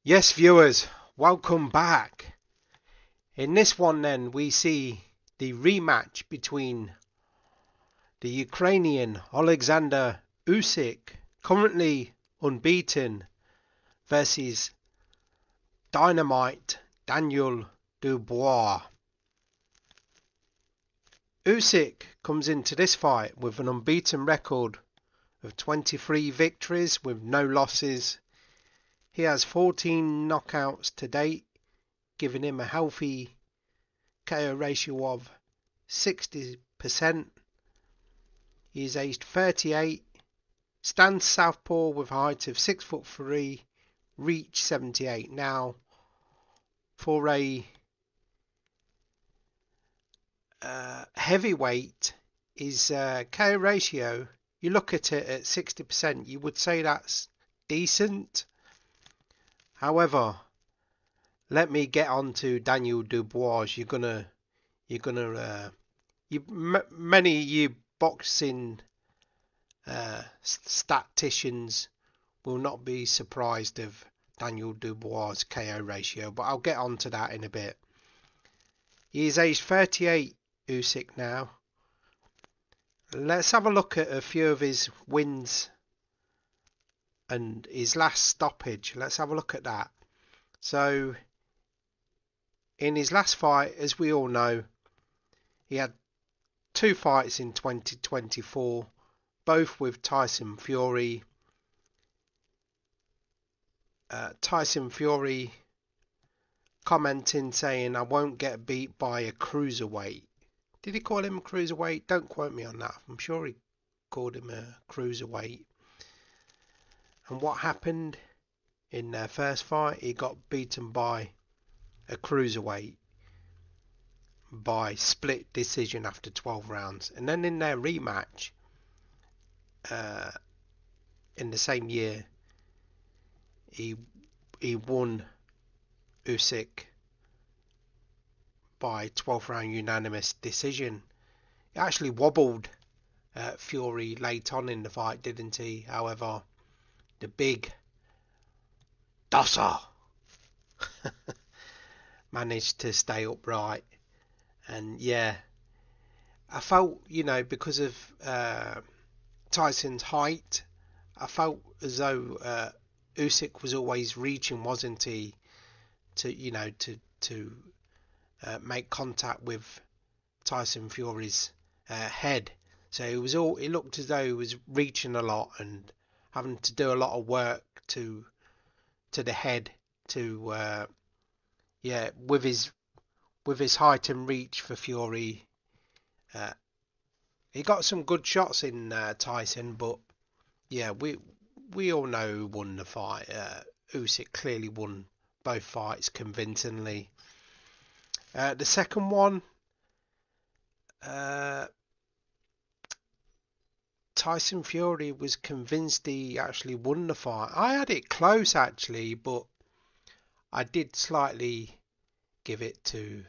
Yes, viewers, welcome back. In this one then we see the rematch between the Ukrainian Oleksandr Usyk, currently unbeaten, versus Dynamite Daniel Dubois. Usyk comes into this fight with an unbeaten record of 23 victories with no losses. He has 14 knockouts to date, giving him a healthy KO ratio of 60%. He is aged 38, stands southpaw with a height of 6'3", reach 78. Now, for a heavyweight, his KO ratio, you look at it at 60%, you would say that's decent. However, let me get on to Daniel Dubois. Many of you boxing statisticians will not be surprised of Daniel Dubois' KO ratio, but I'll get on to that in a bit. He is aged 38, Usyk now. Let's have a look at a few of his wins and his last stoppage. Let's have a look at that. So, in his last fight, as we all know, he had two fights in 2024, both with Tyson Fury. Tyson Fury commenting saying, "I won't get beat by a cruiserweight." Did he call him a cruiserweight? Don't quote me on that. I'm sure he called him a cruiserweight. And what happened in their first fight? He got beaten by a cruiserweight by split decision after 12 rounds. And then in their rematch in the same year, he won Usyk by 12th round unanimous decision. He actually wobbled Fury late on in the fight, didn't he? However, the big Dosser managed to stay upright. And yeah, I felt, because of Tyson's height, I felt as though Usyk was always reaching, wasn't he, to make contact with Tyson Fury's head. So it looked as though he was reaching a lot and having to do a lot of work to the head to with his height and reach for Fury. He got some good shots in Tyson, but yeah, we all know who won the fight. Usyk clearly won both fights convincingly. The second one, Tyson Fury was convinced he actually won the fight. I had it close actually, but I did slightly give it to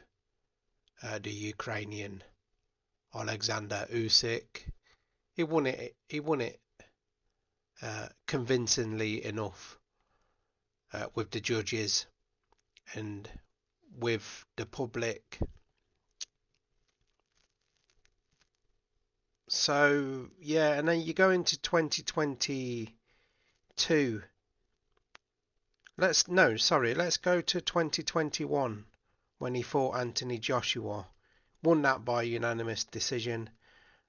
the Ukrainian Oleksandr Usyk. He won it convincingly enough with the judges and with the public. So yeah, and then you go into 2022. Let's go to 2021 when he fought Anthony Joshua. Won that by unanimous decision.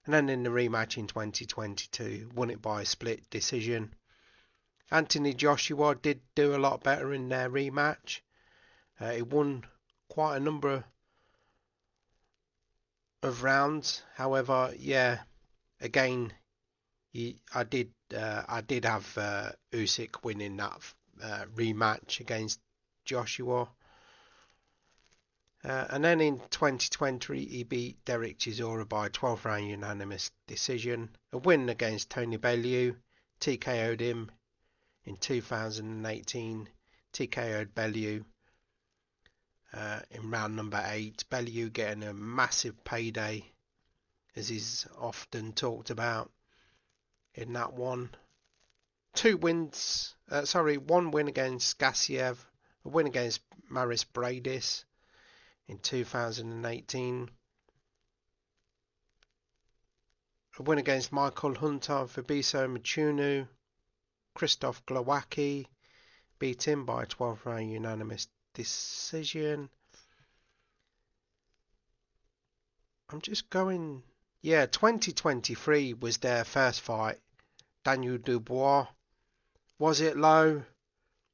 And then in the rematch in 2022, won it by a split decision. Anthony Joshua did do a lot better in their rematch. He won quite a number of rounds. However, yeah, again, I did have Usyk winning that rematch against Joshua. And then in 2020, he beat Derek Chisora by 12th round unanimous decision. A win against Tony Bellew. TKO'd him in 2018. TKO'd Bellew in round number 8. Bellew getting a massive payday, as he's often talked about in that one. One win against Gassiev A win against Maris Bradis in 2018. A win against Michael Hunter, Fabricio Machunu, Krzysztof Glowacki, beat him by 12th round unanimous decision. I'm just going... Yeah, 2023 was their first fight. Daniel Dubois. Was it low?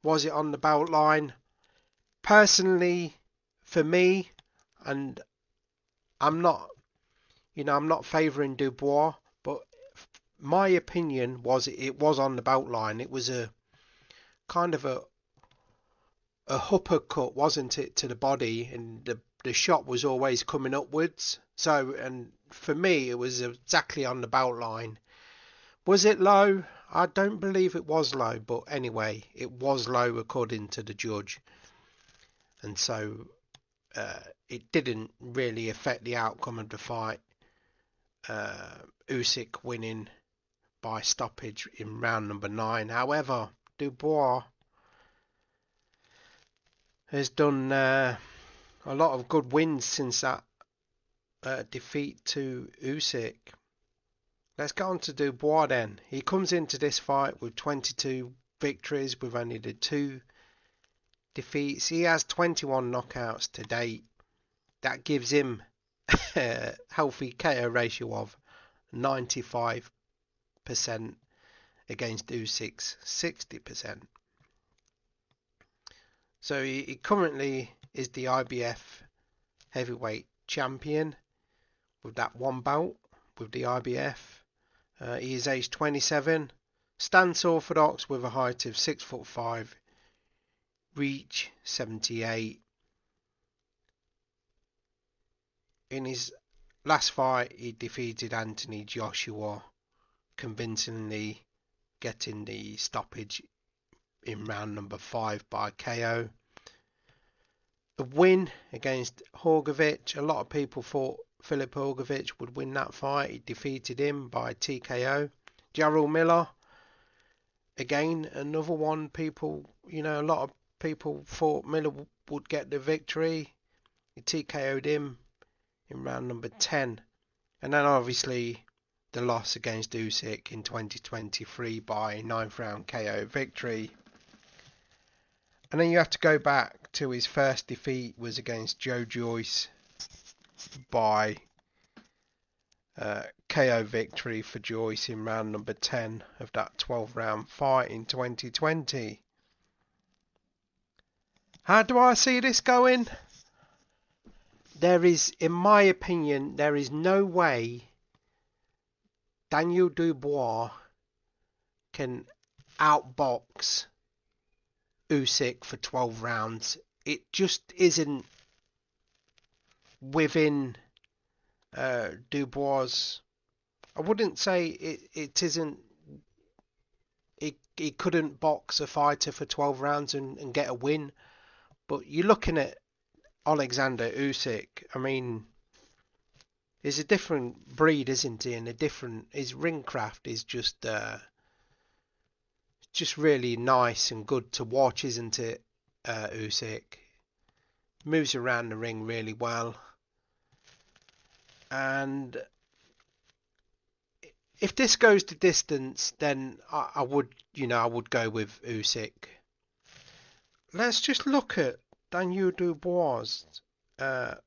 Was it on the belt line? Personally, for me, and I'm not favouring Dubois, but my opinion was it was on the belt line. It was a kind of a uppercut, wasn't it, to the body, and the shot was always coming upwards. So, and for me, it was exactly on the belt line. Was it low? I don't believe it was low, but anyway, it was low according to the judge. And so it didn't really affect the outcome of the fight. Usyk winning by stoppage in round number 9. However, Dubois has done a lot of good wins since that defeat to Usyk. Let's get on to Dubois then. He comes into this fight with 22 victories with only the 2 defeats. He has 21 knockouts to date. That gives him a healthy KO ratio of 95% against Usyk's 60%. So he currently is the IBF heavyweight champion with that one belt with the IBF. He is aged 27, stance orthodox with a height of 6'5", reach 78. In his last fight, he defeated Anthony Joshua, convincingly getting the stoppage in round number 5 by KO. The win against Horgovic, a lot of people thought Filip Horgovic would win that fight. He defeated him by TKO. Jarrell Miller, again, another one people, a lot of people thought Miller would get the victory. He TKO'd him in round number 10. And then obviously the loss against Usyk in 2023 by 9th round KO victory. And then you have to go back to his first defeat was against Joe Joyce by KO victory for Joyce in round number 10 of that 12 round fight in 2020. How do I see this going? There is, in my opinion, there is no way Daniel Dubois can outbox Usyk for 12 rounds. It just isn't within Dubois. I wouldn't say it isn't. He couldn't box a fighter for 12 rounds and get a win. But you're looking at Oleksandr Usyk. I mean, he's a different breed, isn't he? And his ring craft is just really nice and good to watch, isn't it? Usyk moves around the ring really well, and if this goes the distance, then I would go with Usyk. Let's just look at Daniel Dubois. The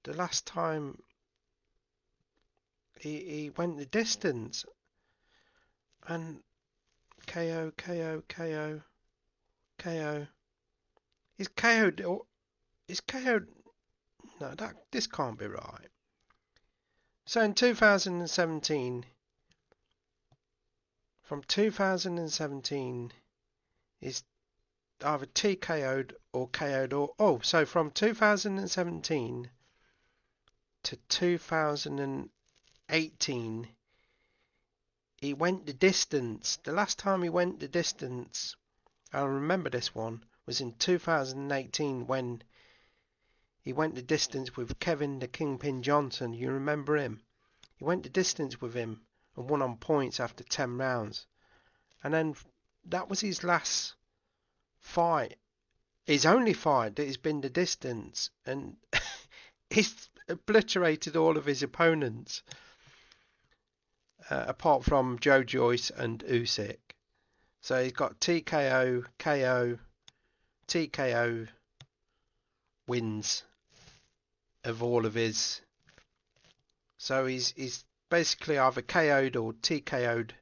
last time he went the distance. And KO. Is KO'd? No, this can't be right. So in 2017, from 2017, is either TKO'd or KO'd so from 2017 to 2018. He went the distance. The last time he went the distance, I remember this one, was in 2018 when he went the distance with Kevin the Kingpin Johnson. You remember him? He went the distance with him and won on points after 10 rounds. And then that was his last fight, his only fight that has been the distance, and he's obliterated all of his opponents, apart from Joe Joyce and Usyk. So he's got TKO, KO, TKO wins of all of his. So he's basically either KO'd or TKO'd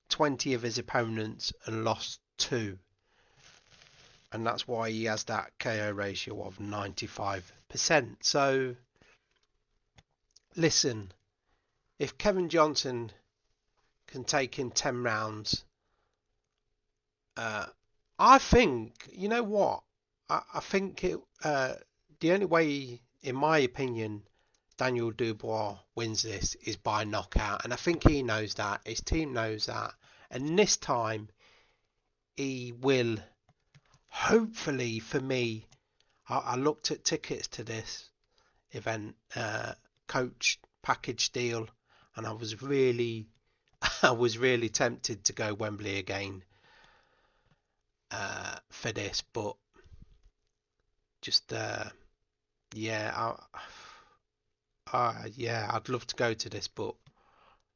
20 of his opponents and lost 2. And that's why he has that KO ratio of 95%. So, listen, if Kevin Johnson can take in 10 rounds, I think, you know what? I think the only way, in my opinion, Daniel Dubois wins this is by knockout. And I think he knows that. His team knows that. And this time, he will, hopefully, for me, I looked at tickets to this event, coach package deal, and I was really tempted to go Wembley again for this, but just yeah, I'd love to go to this, but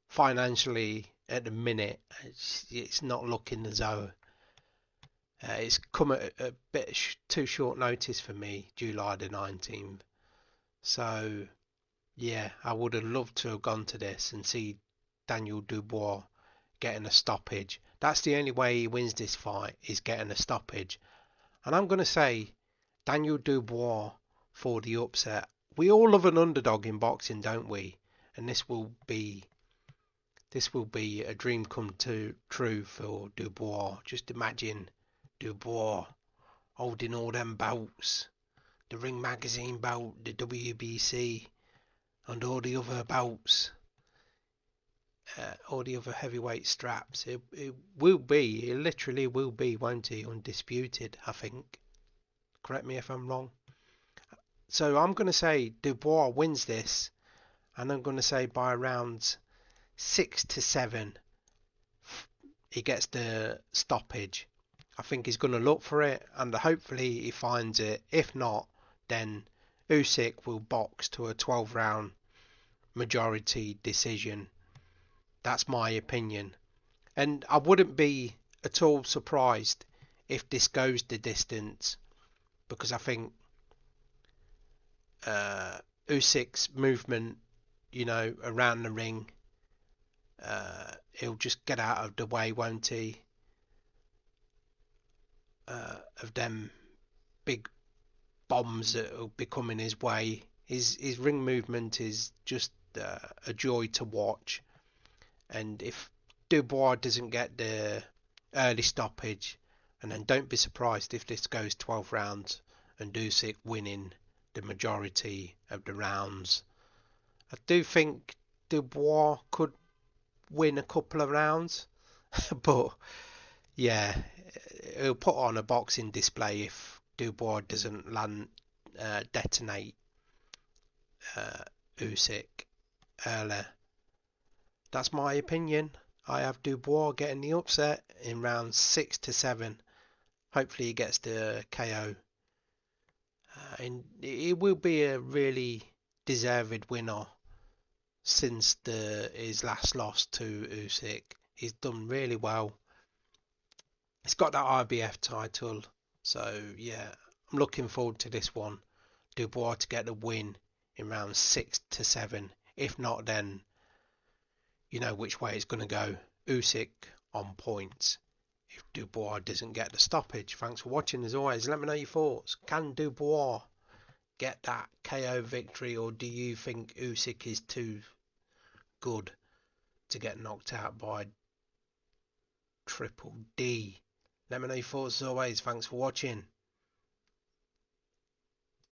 financially at the minute it's not looking as though it's come at a bit too short notice for me, July the 19th. So yeah, I would have loved to have gone to this and see Daniel Dubois getting a stoppage. That's the only way he wins this fight, is getting a stoppage. And I'm going to say Daniel Dubois for the upset. We all love an underdog in boxing, don't we? And this will be a dream come true for Dubois. Just imagine Dubois holding all them belts, the Ring Magazine belt, the WBC, and all the other belts, all the other heavyweight straps. It literally will be, won't he? Undisputed, I think. Correct me if I'm wrong. So I'm going to say Dubois wins this, and I'm going to say by rounds 6 to 7, he gets the stoppage. I think he's going to look for it, and hopefully he finds it. If not, then Usyk will box to a 12-round majority decision. That's my opinion. And I wouldn't be at all surprised if this goes the distance, because I think Usyk's movement, around the ring, he'll just get out of the way, won't he? Of them big bombs that will be coming his way. His ring movement is just a joy to watch. And if Dubois doesn't get the early stoppage, and then don't be surprised if this goes 12 rounds and Usyk winning the majority of the rounds. I do think Dubois could win a couple of rounds, but yeah, he'll put on a boxing display if Dubois doesn't detonate Usyk earlier. That's my opinion. I have Dubois getting the upset in rounds 6 to 7. Hopefully he gets the KO. And it will be a really deserved winner since his last loss to Usyk. He's done really well. He's got that IBF title. So yeah, I'm looking forward to this one. Dubois to get the win in rounds 6 to 7. If not, then you know which way it's going to go. Usyk on points if Dubois doesn't get the stoppage. Thanks for watching as always. Let me know your thoughts. Can Dubois get that KO victory, or do you think Usyk is too good to get knocked out by Triple D? Let me know your thoughts as always. Thanks for watching.